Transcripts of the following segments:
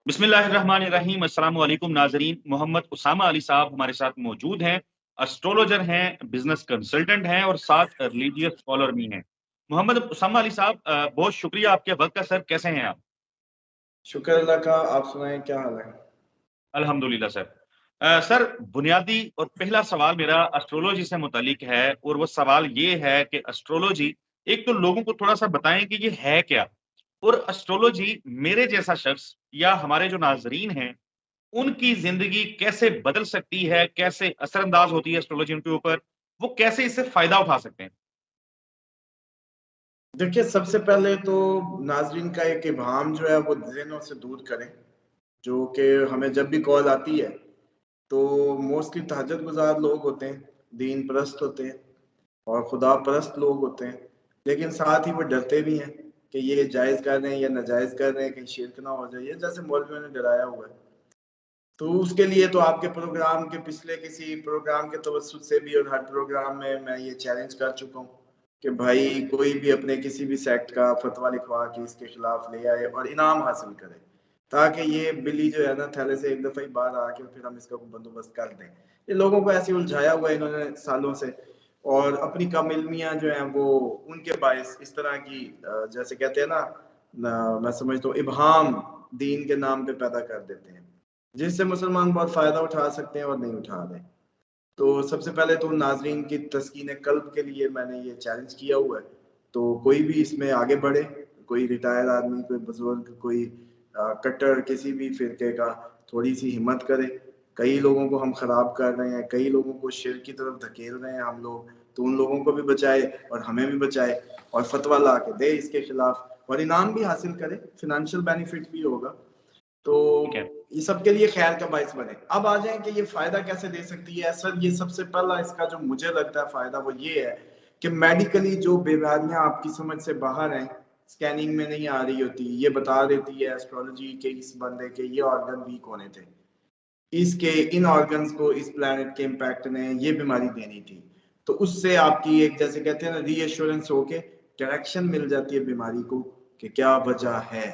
बिस्मिल्लाहिर्रहमानिर्रहीम। अस्सलाम वालेकुम नाजरीन। मोहम्मद उसामा अली साहब हमारे साथ मौजूद हैं। एस्ट्रोलॉजर हैं, बिजनेस कंसल्टेंट हैं और साथ रिलीजियस स्कॉलर भी हैं। मोहम्मद उसामा अली साहब, बहुत शुक्रिया आपके वक्त का। सर, कैसे हैं आप? शुक्र अल्लाह का। आप सुनाएं, क्या हाल है? अल्हम्दुलिल्लाह सर। सर, बुनियादी और पहला सवाल मेरा एस्ट्रोलॉजी से मुतालिक है और वो सवाल ये है कि एस्ट्रोलॉजी, एक तो लोगों को थोड़ा सा बताएं कि ये है क्या, और एस्ट्रोलॉजी मेरे जैसा शख्स या हमारे जो नाजरीन हैं उनकी जिंदगी कैसे बदल सकती है, कैसे असरअंदाज होती है एस्ट्रोलॉजी उनके ऊपर, वो कैसे इससे फायदा उठा सकते हैं? देखिए, सबसे पहले तो नाजरीन का एक इबाम जो है वो जहनों से दूर करें। जो कि हमें जब भी कॉल आती है तो मोस्टली तहज्जुद गुजार लोग होते हैं, दीन परस्त होते हैं और खुदा परस्त लोग होते हैं, लेकिन साथ ही वो डरते भी हैं कि ये जायज़ कर रहे हैं या नाजायज़ कर रहे हैं, कहीं शिरक ना हो जाए, जैसे मौलवियों ने डराया हुआ है। तो उसके लिए तो आपके प्रोग्राम के पिछले किसी प्रोग्राम के तवज्जुद से भी और हर प्रोग्राम में मैं ये चैलेंज कर चुका हूँ कि भाई कोई भी अपने किसी भी सेक्ट का फतवा लिखवा के इसके खिलाफ ले आए और इनाम हासिल करे, ताकि ये बिल्ली जो है ना थैले से एक दफ़ा ही बाहर आके फिर हम इसका बंदोबस्त कर दें। ये लोगों को ऐसे उलझाया हुआ है इन्होंने सालों से, और अपनी कम इल्मियाँ जो हैं वो उनके बायस इस तरह की जैसे कहते हैं ना, मैं समझता हूँ इबहम दीन के नाम पे पैदा कर देते हैं, जिससे मुसलमान बहुत फ़ायदा उठा सकते हैं और नहीं उठा रहे। तो सबसे पहले तो नाजरीन की तस्कीन कल्ब के लिए मैंने ये चैलेंज किया हुआ है। तो कोई भी इसमें आगे बढ़े, कोई रिटायर्ड आदमी, कोई बुजुर्ग, कोई कट्टर किसी भी फिरके का, थोड़ी सी हिम्मत करे। कई लोगों को हम खराब कर रहे हैं, कई लोगों को शिर्क की तरफ धकेल रहे हैं हम लोग, तो उन लोगों को भी बचाए और हमें भी बचाए और फतवा ला के दे इसके खिलाफ और इनाम भी हासिल करे, फिनेंशियल बेनिफिट भी होगा। तो ठीक है। ये सबके लिए खैर का बायस बने। अब आ जाए कि ये फायदा कैसे दे सकती है सर। ये सबसे पहला इसका जो मुझे लगता है फायदा वो ये है कि मेडिकली जो बीमारियां आपकी समझ से बाहर हैं, स्कैनिंग में नहीं आ रही होती, ये बता देती है एस्ट्रोलॉजी के इस बंदे के ये ऑर्गन वीक होने थे, इसके इन ऑर्गन्स को इस प्लैनेट के इम्पैक्ट ने ये बीमारी देनी थी। तो उससे आपकी एक जैसे कहते हैं ना रीएश्योरेंस होके डायरेक्शन मिल जाती है बीमारी को कि क्या वजह है।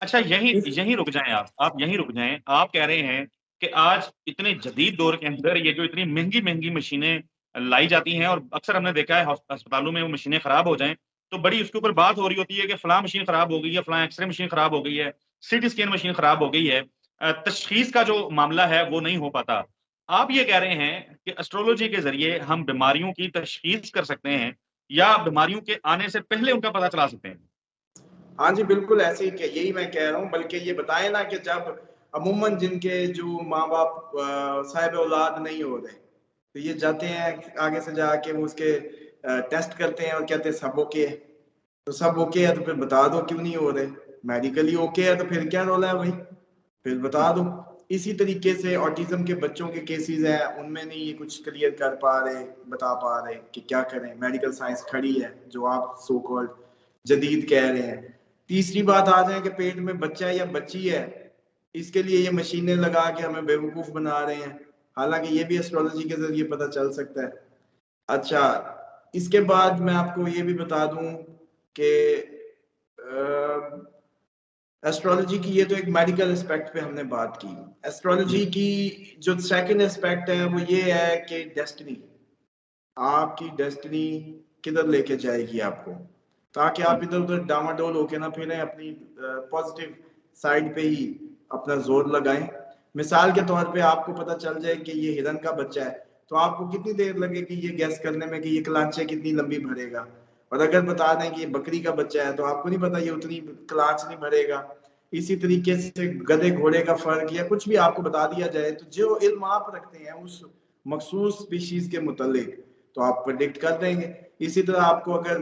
अच्छा, यहीं इस यहीं रुक जाएं। आप यहीं रुक जाएं। आप कह रहे हैं कि आज इतने जदीद दौर के अंदर ये जो इतनी महंगी महंगी मशीनें लाई जाती हैं, और अक्सर हमने देखा है अस्पतालों में वो मशीनें खराब हो जाएं तो बड़ी उसके ऊपर बात हो रही होती है कि फलां मशीन खराब हो गई है, फलां एक्सरे मशीन खराब हो गई है, सीटी स्कैन मशीन खराब हो गई है। तशखीस का जो मामला है वो नहीं हो पाता। आप ये कह रहे हैं कि एस्ट्रोलॉजी के जरिए हम बीमारियों की तशखीस कर सकते हैं या बीमारियों के आने से पहले उनका पता चला सकते हैं? हाँ जी, बिल्कुल ऐसे ही यही मैं कह रहा हूँ। बल्कि ये बताएं ना कि जब अमूमन जिनके जो माँ बाप साहिब औलाद नहीं हो रहे, तो ये जाते हैं आगे से जाके वो उसके टेस्ट करते हैं और कहते हैं सब ओके है। तो सब ओके है तो फिर बता दो क्यों नहीं हो रहे। मेडिकली ओके है तो फिर क्या रोला है भाई, फिर बता दो। इसी तरीके से ऑटिज्म के बच्चों के केसेस हैं, उनमें नहीं ये कुछ क्लियर कर पा रहे, बता पा रहे कि क्या करें। मेडिकल साइंस खड़ी है जो आप सो कॉल्ड जदीद कह रहे हैं। तीसरी बात आ जाए कि पेट में बच्चा है या बच्ची है, इसके लिए ये मशीनें लगा के हमें बेवकूफ बना रहे हैं, हालांकि ये भी एस्ट्रोलॉजी के जरिए पता चल सकता है। अच्छा, इसके बाद मैं आपको ये भी बता दूं कि एस्ट्रोलॉजी की ये तो एक मेडिकल एस्पेक्ट पे हमने बात की। एस्ट्रोलॉजी जी। की जो सेकंड एस्पेक्ट है वो ये है कि डेस्टिनी, आपकी डेस्टिनी किधर लेके जाएगी आपको, ताकि आप इधर उधर डामाडोल होके ना फिरें, अपनी पॉजिटिव साइड पे ही अपना जोर लगाएं। मिसाल के तौर पे आपको पता चल जाए कि ये हिरन का बच्चा है, तो आपको कितनी देर लगेगी ये गैस करने में कि ये कलांचे कितनी लंबी भरेगा। और अगर बता दें कि ये बकरी का बच्चा है, तो आपको नहीं पता ये उतनी कलांच नहीं भरेगा। इसी तरीके से गधे घोड़े का फर्क या कुछ भी आपको बता दिया जाए, तो जो इल्म आप रखते हैं उस मखसूस स्पीशीज के मुतालिक, तो आप प्रेडिक्ट कर देंगे। इसी तरह आपको अगर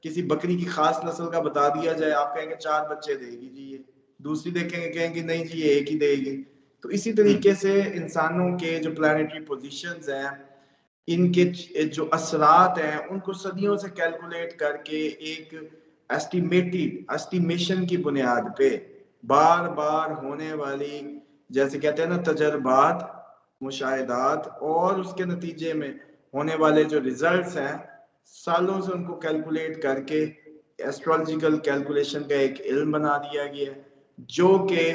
किसी बकरी की खास नस्ल का बता दिया जाए, आप कहेंगे 4 बच्चे देगी जी ये, दूसरी देखेंगे कहेंगे नहीं जी ये एक ही देगी। तो इसी तरीके से इंसानों के जो प्लानिटरी पोजीशंस हैं, इनके जो असरात हैं, उनको सदियों से कैलकुलेट करके एक एस्टिमेशन की बुनियाद पे बार बार होने वाली, जैसे कहते हैं ना तजर्बात, मुशाहिदात और उसके नतीजे में होने वाले जो रिजल्ट्स हैं, सालों से उनको कैलकुलेट करके एस्ट्रोलॉजिकल कैलकुलेशन का एक इल्म बना दिया गया है, जो कि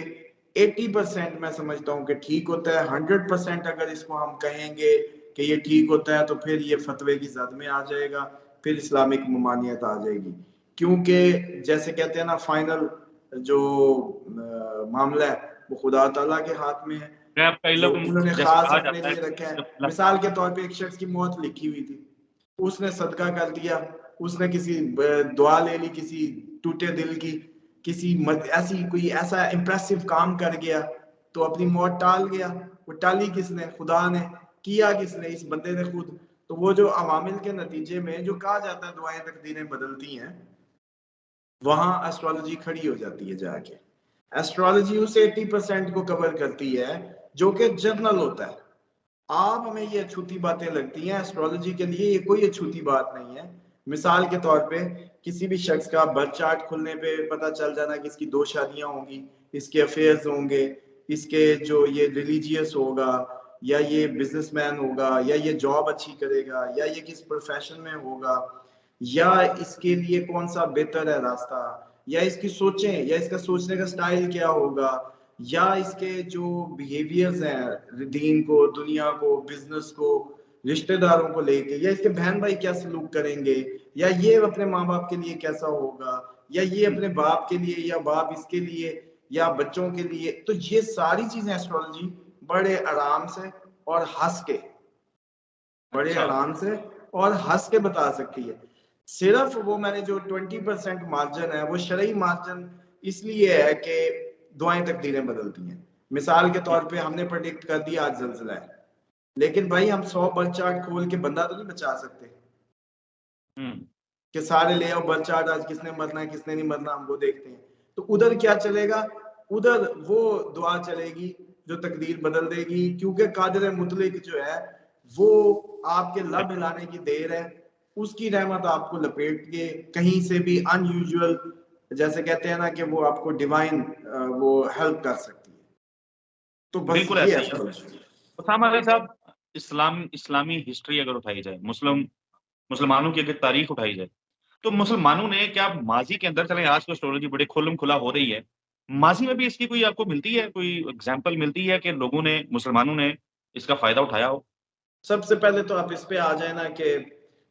80% मैं समझता हूँ कि ठीक होता है। 100% अगर इसको हम कहेंगे कि ये ठीक होता है तो फिर ये फतवे की जद में आ जाएगा, फिर इस्लामिक ममानियत आ जाएगी। क्योंकि जैसे कहते हैं ना, फाइनल जो मामला है वो खुदा ताला के हाथ में है, कई जो लोग उन्होंने जैसे खास कहा अपने जाता है लिए रखा है। जब मिसाल के तौर पे एक शख्स की मौत लिखी हुई थी, उसने सदका कर दिया, उसने किसी दुआ ले ली किसी टूटे दिल की, किसी ऐसी कोई ऐसा इम्प्रेसिव काम कर गया तो अपनी मौत टाल गया। वो टाली किसने? खुदा ने। किया किसने? इस बंदे ने खुद। तो वो जो अवामिल के नतीजे में जो कहा जाता है दुआएं तकदीरें बदलती हैं, वहां एस्ट्रोलॉजी खड़ी हो जाती है जाके। एस्ट्रोलॉजी उस 80% को कवर करती है जो कि जर्नल होता है। आप हमें ये अछूती बातें लगती हैं, एस्ट्रोलॉजी के लिए ये कोई अछूती बात नहीं है। मिसाल के तौर पे किसी भी शख्स का बर्थ चार्ट खुलने पे पता चल जाना कि इसकी 2 शादियां होंगी, इसके अफेयर्स होंगे, इसके जो ये रिलीजियस होगा, या ये बिजनेसमैन होगा, या ये जॉब अच्छी करेगा, या ये किस प्रोफेशन में होगा, या इसके लिए कौन सा बेहतर है रास्ता, या इसकी सोचें या इसका सोचने का स्टाइल क्या होगा, या इसके जो बिहेवियर्स हैं दीन को, दुनिया को, बिजनेस को, रिश्तेदारों को लेके, या इसके बहन भाई क्या सलूक करेंगे, या ये अपने माँ बाप के लिए कैसा होगा, या ये अपने बाप के लिए, या बाप इसके लिए, या बच्चों के लिए। तो ये सारी चीजें एस्ट्रोलॉजी बड़े आराम से और हंस के, बड़े अच्छा आराम से और हंस के बता सकती है। सिर्फ वो मैंने जो 20% मार्जिन है वो शरई मार्जिन इसलिए है कि दुआएं तकदीरें बदलती हैं। मिसाल के तौर पे हमने प्रेडिक्ट कर दिया आज जल्जला है, लेकिन भाई हम 100 बर्थ चार्ट खोल के बंदा तो नहीं बचा सकते कि सारे ले आओ बर्थ चार्ट, आज किसने मरना है किसने नहीं मरना, हम वो देखते हैं। तो उधर क्या चलेगा? उधर वो दुआ चलेगी जो तकदीर बदल देगी, क्योंकि कादिर मुतलिक जो है वो आपके लब हिलाने की देर है, उसकी रहमत आपको लपेट के कहीं से भी अनयूजुअल, जैसे कहते हैं ना कि वो आपको डिवाइन वो हेल्प कर सकती है। तो बस बिल्कुल ये ऐसा ही है। एस्ट्रोलॉजी। उसामा भाई साहब, इस्लामी हिस्ट्री अगर उठाई जाए, मुसलमानों की अगर तारीख उठाई जाए, तो मुसलमानों ने क्या माजी के अंदर, चले आज तो एस्ट्रोलॉजी बड़े खुल्लम खुला हो रही है, माजी में भी इसकी कोई आपको मिलती है, कोई एग्जाम्पल मिलती है कि लोगों ने, मुसलमानों ने इसका फायदा उठाया हो? सबसे पहले तो आप इस पे आ जाए ना कि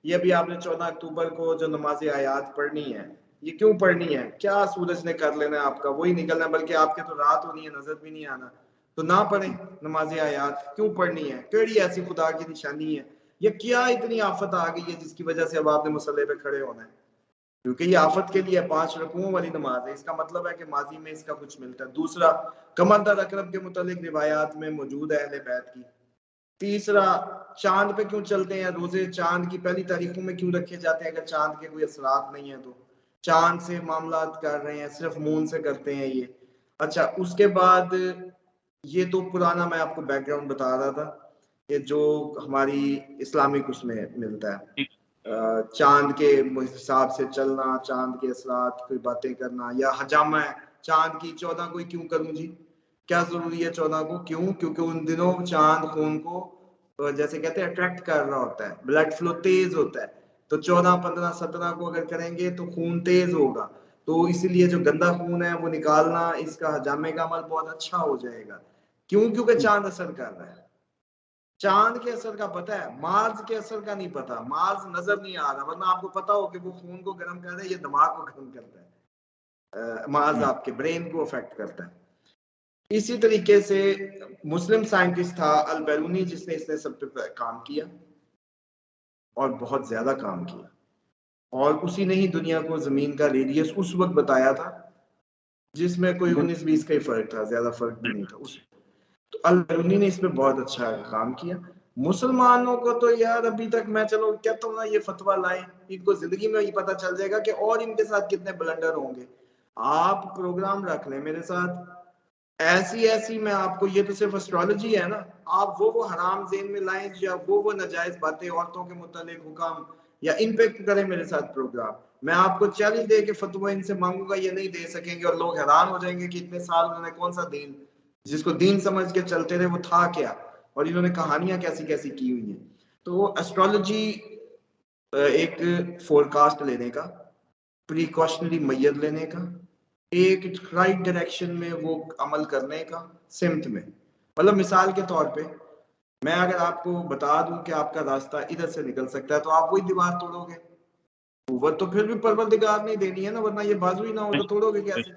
ये भी आपने 14 अक्टूबर को जो नमाज आयात पढ़नी है, ये क्यों पढ़नी है? क्या सूरज ने कर लेना है आपका, वही निकलना, बल्कि आपके तो रात होनी है, नजर भी नहीं आना। तो ना पढ़े नमाज आयात, क्यों पढ़नी है? केड़ी ऐसी खुदा की निशानी है, या क्या इतनी आफत आ गई है जिसकी वजह से अब आपने मुसल्ले पे खड़े होना है? क्योंकि ये आफत के लिए 5 रकूओं वाली नमाज है, इसका मतलब है कि माजी में इसका कुछ मिलता है। दूसरा, कमरदर अकरब के मुतालिक रिवायात में मौजूद है अहले बैत की। तीसरा, चांद पे क्यों चलते हैं? रोजे चांद की पहली तारीखों में क्यों रखे जाते हैं? अगर चांद के कोई असरात नहीं है तो चांद से मामलात कर रहे हैं, सिर्फ मून से करते हैं ये। अच्छा, उसके बाद ये तो पुराना मैं आपको बैकग्राउंड बता रहा था कि जो हमारी इस्लामिक उसमें मिलता है, चांद के हिसाब से चलना, चांद के असरात, कोई बातें करना, या हजामा है चांद की 14 को क्यों करूं जी? क्या जरूरी है 14 को? क्यों? क्योंकि उन दिनों चांद खून को जैसे कहते हैं अट्रैक्ट कर रहा होता है, ब्लड फ्लो तेज होता है। तो 14, 15, 17 को अगर करेंगे तो खून तेज होगा, तो इसीलिए जो गंदा खून है वो निकालना, इसका हजामे का अमल बहुत अच्छा हो जाएगा। क्यों? क्योंकि चांद असर कर रहा है। चांद के असर का पता है, मार्स के असर का नहीं पता। मार्स नजर नहीं आ रहा, वरना आपको पता हो कि वो खून को गर्म कर रहा है, ये दिमाग को गर्म करता है। मार्स आपके ब्रेन को अफेक्ट करता है। इसी तरीके से मुस्लिम साइंटिस्ट था अल बैरूनी, जिसने इसने सब पे काम किया और बहुत ज्यादा काम किया, और उसी ने ही दुनिया को जमीन का रेडियस उस वक्त बताया था जिसमें कोई 19-20 का ही फर्क था, ज्यादा फर्क भी नहीं था उस। तो अल बैरूनी ने इस पे बहुत अच्छा काम किया। मुसलमानों को तो यार अभी तक मैं चलो कहता हूँ ना, ये फतवा लाए, इनको जिंदगी में ही पता चल जाएगा कि और इनके साथ कितने ब्लंडर होंगे। आप प्रोग्राम रख लें मेरे साथ, ऐसी ऐसी मैं आपको, ये तो सिर्फ एस्ट्रोलॉजी है ना, आप वो हराम ज़ेन में लाएं, या वो नाजायज बातें औरतों के मुतालिक हुक्म, या इन पे करें मेरे साथ प्रोग्राम। मैं आपको चैलेंज दे के फतवा इनसे मांगूंगा, ये नहीं दे सकेंगे, और लोग हैरान हो जाएंगे कि इतने साल उन्होंने कौन सा दीन, जिसको दीन समझ के चलते रहे, वो था क्या, और इन्होंने कहानियां कैसी कैसी की हुई हैं। तो एस्ट्रोलॉजी एक फोरकास्ट लेने का, प्रिकॉशनरी मैयर लेने का, एक राइट डायरेक्शन में वो अमल करने का सिमत में। मतलब मिसाल के तौर पे मैं अगर आपको बता दूं कि आपका रास्ता इधर से निकल सकता है तो आप वही दीवार तोड़ोगे। कुव्वत तो फिर भी परवरदिगार ने देनी है ना, वरना ये बाजू ही ना हो तो तोड़ोगे कैसे।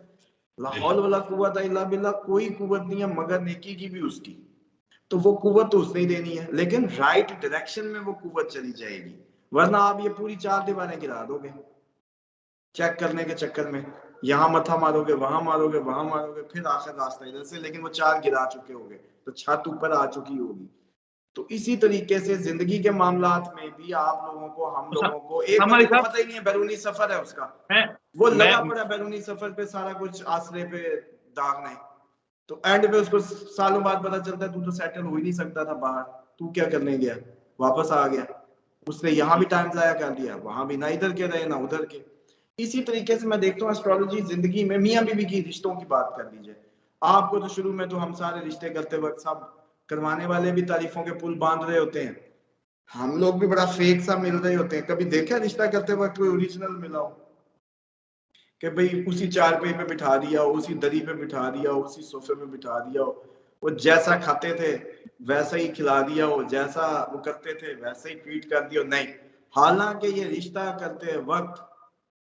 ला हौल वला कुव्वत इल्ला बिल्लाह, कोई कुव्वत नहीं है मगर नेकी की भी उसकी। तो वो कुव्वत तो उसने ही देनी है, लेकिन राइट डायरेक्शन में वो कुव्वत चली जाएगी, वरना आप ये पूरी चार दीवारें गिरा दोगे चेक करने के चक्कर में। यहाँ मथा मारोगे, वहां मारोगे, वहां मारोगे, फिर आखिर रास्ता इधर से, लेकिन वो चार गिरा चुके होगे तो छत ऊपर आ चुकी होगी। तो इसी तरीके से जिंदगी के मामलात में भी आप लोगों को, हम लोगों को, एक हमारे बंदे को साथ पता ही नहीं है बैरूनी सफर है उसका, मैं वो मैं लगा पड़ा बैरूनी सफर पे सारा कुछ आसरे पे दागने। तो एंड पे उसको सालों बाद पता चलता है तू तो सेटल हो ही नहीं सकता था बाहर, तू क्या करने गया, वापस आ गया। उसने यहाँ भी टाइम जाया कर दिया, वहां भी ना इधर के रहे ना उधर के। इसी तरीके से मैं देखता हूँ एस्ट्रोलॉजी जिंदगी में, मियाँ बीवी की रिश्तों की बात कर लीजिए। आपको तो शुरू में तो हम सारे रिश्ते करते वक्त सब करवाने वाले भी तारीफों के पुल बांध रहे होते हैं, हम लोग भी बड़ा फेक सा मिल रहे होते हैं। कभी देखा रिश्ता करते वक्त कोई ओरिजिनल मिला हो कि भाई उसी चारपाई पे बिठा दिया हो, उसी दरी पे बिठा दिया हो, उसी सोफे पे बिठा दिया हो, वो जैसा खाते थे वैसा ही खिला दिया हो, जैसा वो करते थे वैसा ही ट्रीट कर दिया हो? नहीं। हालांकि ये रिश्ता करते वक्त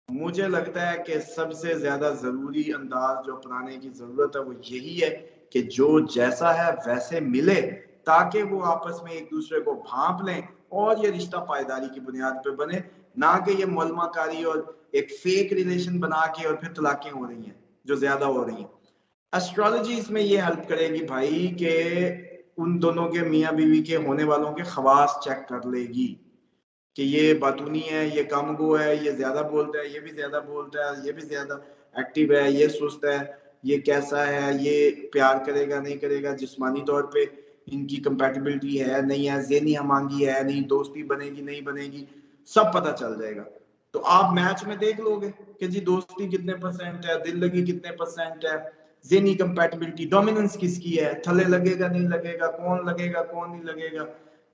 मुझे लगता है कि सबसे ज्यादा जरूरी अंदाज जो अपनाने की जरूरत है वो यही है कि जो जैसा है वैसे मिले, ताकि वो आपस में एक दूसरे को भांप लें और ये रिश्ता पायदारी की बुनियाद पे बने, ना कि ये मलमाकारी और एक फेक रिलेशन बना के और फिर तलाकें हो रही हैं जो ज्यादा हो रही हैं। एस्ट्रोलॉजी इसमें ये हेल्प करेगी भाई कि उन दोनों के मियाँ बीवी के होने वालों के खवास चेक कर लेगी कि ये बातूनी है, ये कम गो है, ये ज्यादा बोलता है, ये भी ज्यादा बोलता है, ये भी ज्यादा एक्टिव है, ये सुस्त है, ये कैसा है, ये प्यार करेगा नहीं करेगा, जिस्मानी तौर पे इनकी कंपैटिबिलिटी है नहीं है, ज़हनी हमांगी है नहीं, दोस्ती बनेगी नहीं बनेगी, सब पता चल जाएगा। तो आप मैच में देख लोगे कि जी दोस्ती कितने परसेंट है, दिल लगी कितने परसेंट है, ज़हनी कंपैटिबिलिटी, डोमिनेंस किसकी है, थले लगेगा नहीं लगेगा, कौन नहीं लगेगा,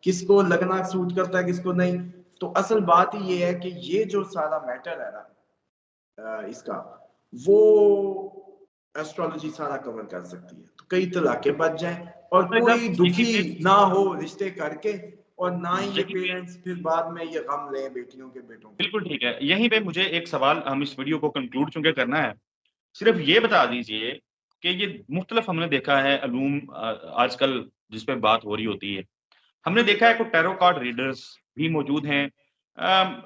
किसको लगना सूट करता है किसको नहीं। तो असल बात ही ये है कि ये जो सारा मैटर है ना इसका, वो एस्ट्रोलॉजी सारा कवर कर सकती है। तो कई तलाके बच जाएं और हमारे कोई साथ यहीं दुखी पे ना हो रिश्ते करके, और ना ही ये यहीं पे पेरेंट्स फिर बाद में ये गम लें बेटियों के बेटों के। बिल्कुल ठीक है। यहीं पे मुझे एक सवाल, हम इस वीडियो को कंक्लूड चूंकि करना है, सिर्फ ये बता दीजिए कि ये मुख्तलिफ हमने देखा है अलूम आजकल जिस पे बात हो रही होती है, हमने देखा है कुछ टैरो कार्ड रीडर्स भी मौजूद हैं,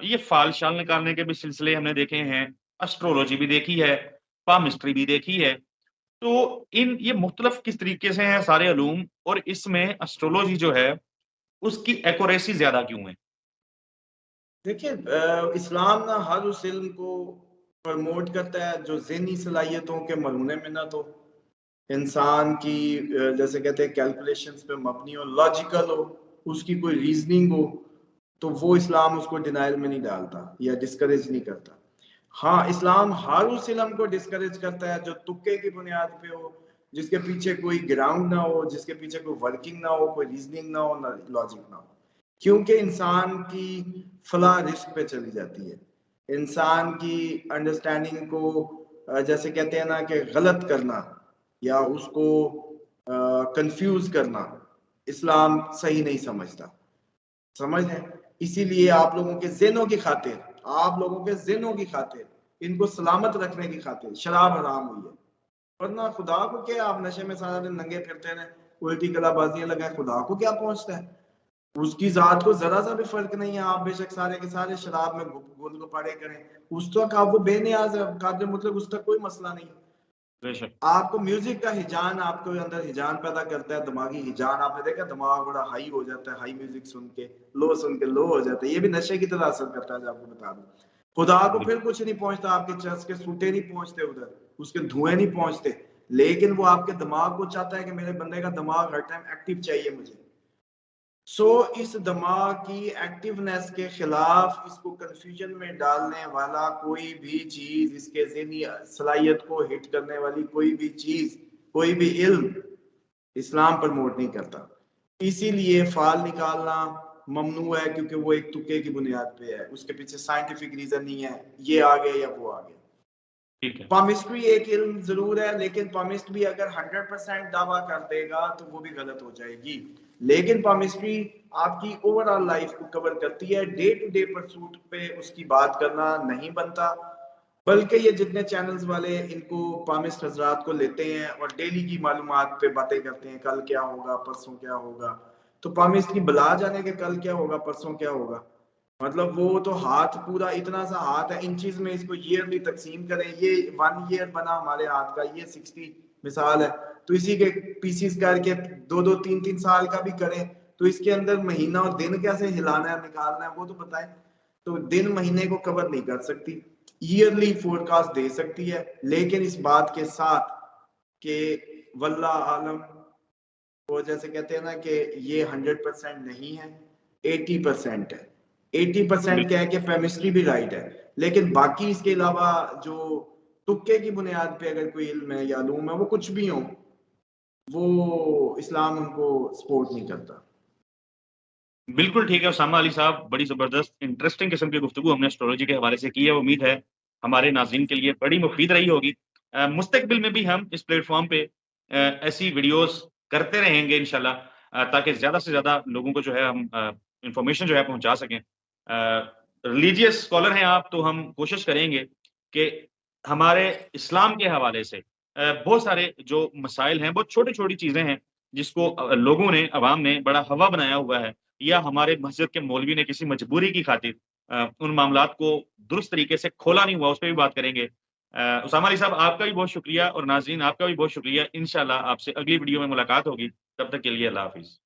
ये फाल शाल निकालने के भी सिलसिले हमने देखे हैं, एस्ट्रोलॉजी भी देखी है, पामिस्ट्री भी देखी है। तो इन ये मुख्तलिफ किस तरीके से हैं सारे अलूम, और इसमें एस्ट्रोलॉजी जो है उसकी एक्यूरेसी ज्यादा क्यों है? देखिए इस्लाम ना हर उस इल्म को प्रमोट करता है जो ज़हनी सलाहियतों के मरहूने मिन्नत हो, इंसान की जैसे कहते हैं कैलकुलेशंस पे मबनी हो, लॉजिकल हो, उसकी कोई रीजनिंग हो, तो वो इस्लाम उसको डिनाइल में नहीं डालता या डिस्करेज नहीं करता। हाँ, इस्लाम हर उस इल्म को डिस्करेज करता है जो तुक्के की बुनियाद पे हो, जिसके पीछे कोई ग्राउंड ना हो, जिसके पीछे कोई वर्किंग ना हो, कोई रीजनिंग ना हो, ना लॉजिक ना हो, क्योंकि इंसान की फलाह रिस्क पे चली जाती है। इंसान की अंडरस्टैंडिंग को जैसे कहते हैं ना कि गलत करना या उसको कंफ्यूज करना इस्लाम सही नहीं समझता। समझ है, इसीलिए आप लोगों के ज़हनों की खातिर, आप लोगों के ज़हनों की खातिर, इनको सलामत रखने की खातिर शराब हराम हुई है। वरना खुदा को क्या, आप नशे में सारा दिन नंगे फिरते रहे, उल्टी कलाबाजियां लगाए, खुदा को क्या पहुंचता है? उसकी जात को जरा सा भी फर्क नहीं है। आप बेशक सारे के सारे शराब में गुल गुपाड़े करें, उस तक आप वो बेनियाज है, काबिल मतलब उस तक कोई मसला नहीं। बेशक। आपको म्यूजिक का हिजान, आपके अंदर हिजान पैदा करता है, दिमागी हिजान। आपने देखा दिमाग बड़ा हाई हो जाता है हाई म्यूजिक सुन के, लो सुन के लो हो जाता है, ये भी नशे की तरह असर करता है। आपको बता दूं, खुदा को फिर कुछ नहीं पहुंचता, आपके चर्च के सूटे नहीं पहुंचते उधर, उसके धुएं नहीं पहुंचते, लेकिन वो आपके दिमाग को चाहता है कि मेरे बंदे का दिमाग हर टाइम एक्टिव चाहिए मुझे। सो इस दिमाग की एक्टिवनेस के खिलाफ, इसको कंफ्यूजन में डालने वाला कोई भी चीज, इसके ज़हनी सलाहियत को हिट करने वाली कोई भी चीज, कोई भी इल्म इस्लाम प्रमोट नहीं करता। इसीलिए फाल निकालना ममनू है, क्योंकि वो एक तुक्के की बुनियाद पे है, उसके पीछे साइंटिफिक रीजन नहीं है, ये आ गया या वो आ गया। ठीक है। पामिस्ट्री एक इल्म जरूर है, लेकिन पामिस्ट भी अगर 100% दावा कर देगा तो वो भी गलत हो जाएगी। लेकिन पामिस्ट्री आपकी ओवरऑल लाइफ को कवर करती है, डे टू डे परसूट पे उसकी बात करना नहीं बनता। बल्कि ये जितने चैनल्स वाले इनको पामिस्ट हजरात को लेते हैं और डेली की मालूमात पे बातें करते हैं, कल क्या होगा, परसों क्या होगा, तो पामिस्ट की बला जाने के कल क्या होगा, परसों क्या होगा। मतलब वो तो हाथ पूरा इतना सा हाथ है, इंचेस में इसको ईयरली तकसीम करें, ये 1 ईयर बना हमारे हाथ का, ये 60 मिसाल है, तो इसी के पीसीस करके 2-2 3-3 साल का भी करें, तो इसके अंदर महीना और दिन कैसे हिलाना है निकालना है वो तो बताएं। तो दिन महीने को कवर नहीं कर सकती, ईयरली फोरकास्ट दे सकती है, लेकिन इस बात के साथ कि वल्लाह आलम, वो जैसे कहते हैं ना कि ये 100% नहीं है, 80% है। 80% क्या है कि केमिस्ट्री भी राइट है, लेकिन बाकी इसके अलावा जो तुक्के की बुनियाद पे अगर कोई इल्म है या लूम है, वो कुछ भी हो, वो इस्लाम उनको सपोर्ट नहीं करता। बिल्कुल ठीक है उसामा अली साहब, बड़ी ज़बरदस्त इंटरेस्टिंग किस्म की गुफ्तगू हमने एस्ट्रोलॉजी के हवाले से की है। उम्मीद है हमारे नाज़रीन के लिए बड़ी मुफ़ीद रही होगी। मुस्तकबिल में भी हम इस प्लेटफ़ॉर्म पे ऐसी वीडियोज़ करते रहेंगे इंशाल्लाह, ताकि ज़्यादा से ज़्यादा लोगों को जो है हम इन्फॉर्मेशन जो है पहुँचा सकें। रिलीजियस स्कॉलर हैं आप, तो हम कोशिश करेंगे कि हमारे इस्लाम के हवाले से बहुत सारे जो मसाइल हैं, बहुत छोटी-छोटी चीज़ें हैं, जिसको लोगों ने, अवाम ने बड़ा हवा बनाया हुआ है, या हमारे मस्जिद के मौलवी ने किसी मजबूरी की खातिर उन मामलात को दुरुस्त तरीके से खोला नहीं हुआ, उस पे भी बात करेंगे। उसामा अली साहब, आपका भी बहुत शुक्रिया और नाज़रीन आपका भी बहुत शुक्रिया। इंशाल्लाह आपसे अगली वीडियो में मुलाकात होगी। तब तक के लिए अल्लाह हाफ़िज़।